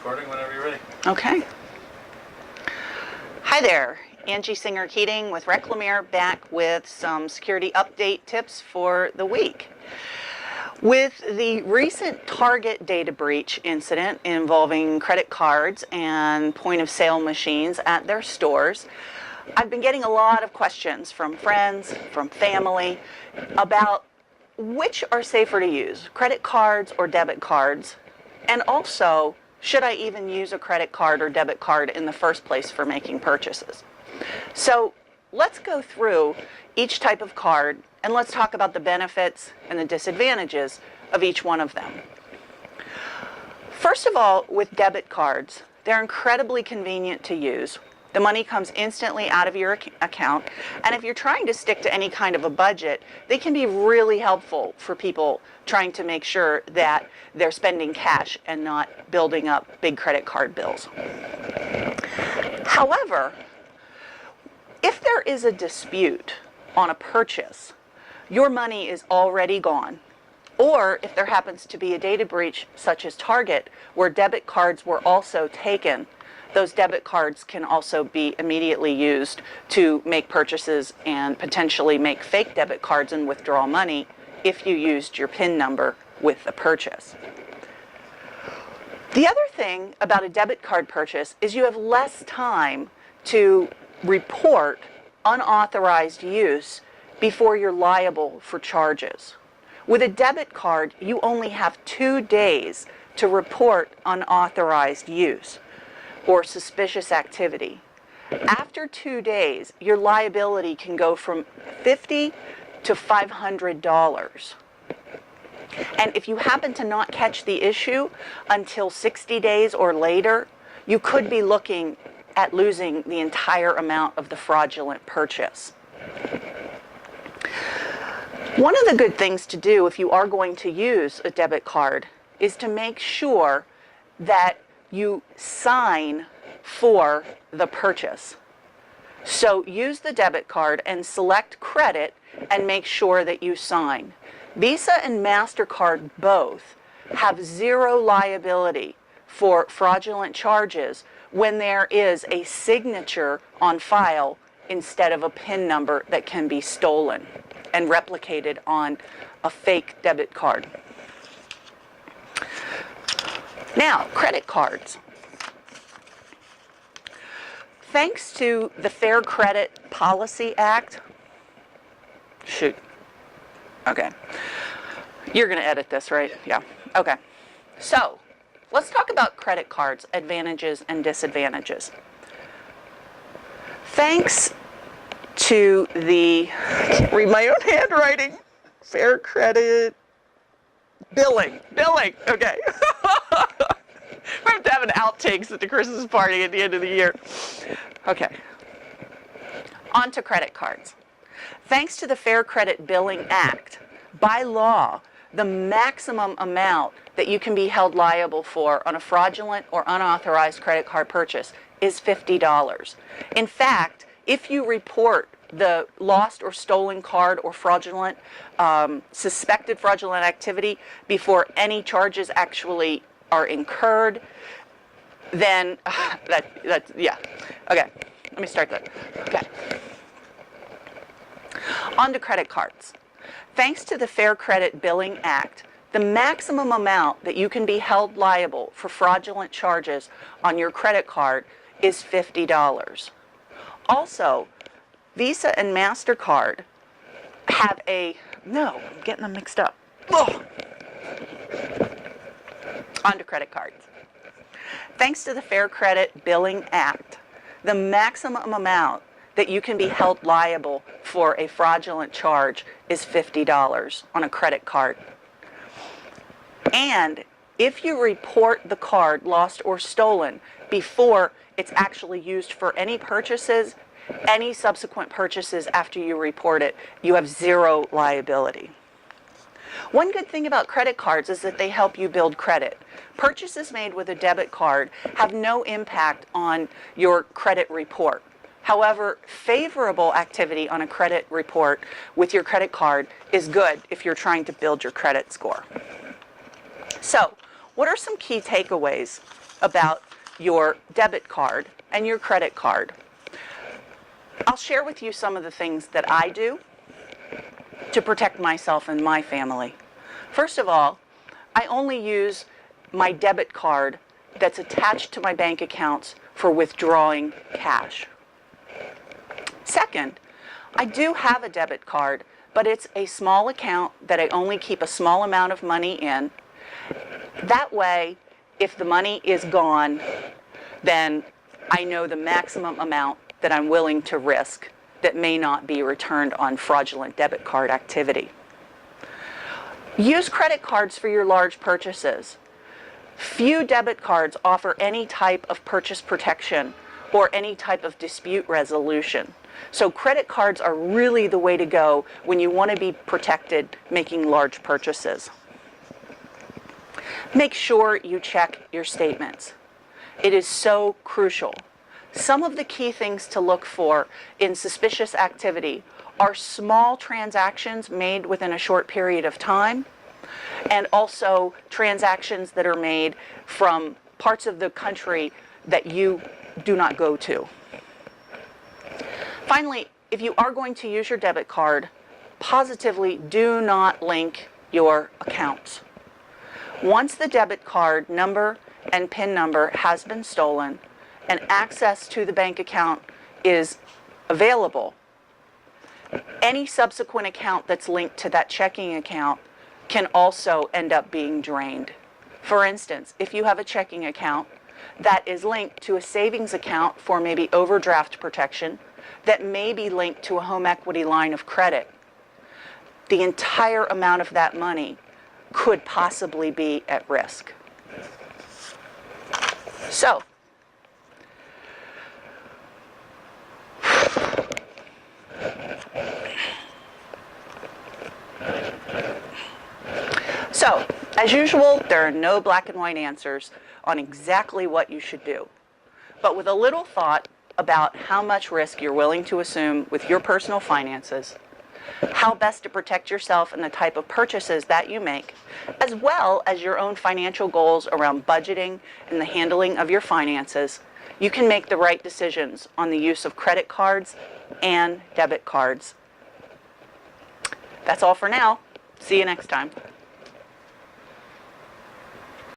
recording whenever you're ready. Okay. Hi there, Angie Singer Keating with Reclamere, back with some security update tips for the week. With the recent Target data breach incident involving credit cards and point-of-sale machines at their stores, I've been getting a lot of questions from friends, from family, about which are safer to use, credit cards or debit cards, and also, should I even use a credit card or debit card in the first place for making purchases? So let's go through each type of card and let's talk about the benefits and the disadvantages of each one of them. First of all, with debit cards, they're incredibly convenient to use. The money comes instantly out of your account, and if you're trying to stick to any kind of a budget, they can be really helpful for people trying to make sure that they're spending cash and not building up big credit card bills. However, if there is a dispute on a purchase, your money is already gone. Or if there happens to be a data breach such as Target, where debit cards were also taken, those debit cards can also be immediately used to make purchases and potentially make fake debit cards and withdraw money if you used your PIN number with the purchase. The other thing about a debit card purchase is you have less time to report unauthorized use before you're liable for charges. With a debit card, you only have 2 days to report unauthorized use or suspicious activity. After 2 days, your liability can go from $50 to $500. And if you happen to not catch the issue until 60 days or later, you could be looking at losing the entire amount of the fraudulent purchase. One of the good things to do if you are going to use a debit card is to make sure that you sign for the purchase. So use the debit card and select credit and make sure that you sign. Visa and MasterCard both have zero liability for fraudulent charges when there is a signature on file instead of a PIN number that can be stolen and replicated on a fake debit card. Now, credit cards. Thanks to the Fair Credit Policy Act, okay, you're going to edit this, right? Yeah, okay. So, let's talk about credit cards, advantages and disadvantages. Thanks to the, I can't read my own handwriting, Fair Credit Billing, okay. We have to have an outtakes at the Christmas party at the end of the year. Okay. On to credit cards. Thanks to the Fair Credit Billing Act, by law, the maximum amount that you can be held liable for on a fraudulent or unauthorized credit card purchase is $50. In fact, if you report the lost or stolen card or fraudulent, suspected fraudulent activity before any charges actually are incurred, then yeah. Okay, let me start that. Okay. On to credit cards. Thanks to the Fair Credit Billing Act, the maximum amount that you can be held liable for fraudulent charges on your credit card is $50. Also, Visa and MasterCard have a, no, I'm getting them mixed up. Ugh. On to credit cards. Thanks to the Fair Credit Billing Act, the maximum amount that you can be held liable for a fraudulent charge is $50 on a credit card. And if you report the card lost or stolen before it's actually used for any purchases, any subsequent purchases after you report it, you have zero liability. One good thing about credit cards is that they help you build credit. Purchases made with a debit card have no impact on your credit report. However, favorable activity on a credit report with your credit card is good if you're trying to build your credit score. So, what are some key takeaways about your debit card and your credit card? I'll share with you some of the things that I do to protect myself and my family. First of all, I only use my debit card that's attached to my bank accounts for withdrawing cash. Second, I do have a debit card, but it's a small account that I only keep a small amount of money in. That way, if the money is gone, then I know the maximum amount that I'm willing to risk that may not be returned on fraudulent debit card activity. Use credit cards for your large purchases. Few debit cards offer any type of purchase protection or any type of dispute resolution. So credit cards are really the way to go when you want to be protected making large purchases. Make sure you check your statements. It is so crucial. Some of the key things to look for in suspicious activity are small transactions made within a short period of time, and also transactions that are made from parts of the country that you do not go to. Finally, if you are going to use your debit card, positively do not link your accounts. Once the debit card number and PIN number has been stolen and access to the bank account is available, any subsequent account that's linked to that checking account can also end up being drained. For instance, if you have a checking account that is linked to a savings account for maybe overdraft protection, that may be linked to a home equity line of credit, the entire amount of that money could possibly be at risk. So, as usual, there are no black and white answers on exactly what you should do. But with a little thought about how much risk you're willing to assume with your personal finances, how best to protect yourself and the type of purchases that you make, as well as your own financial goals around budgeting and the handling of your finances, you can make the right decisions on the use of credit cards and debit cards. That's all for now. See you next time.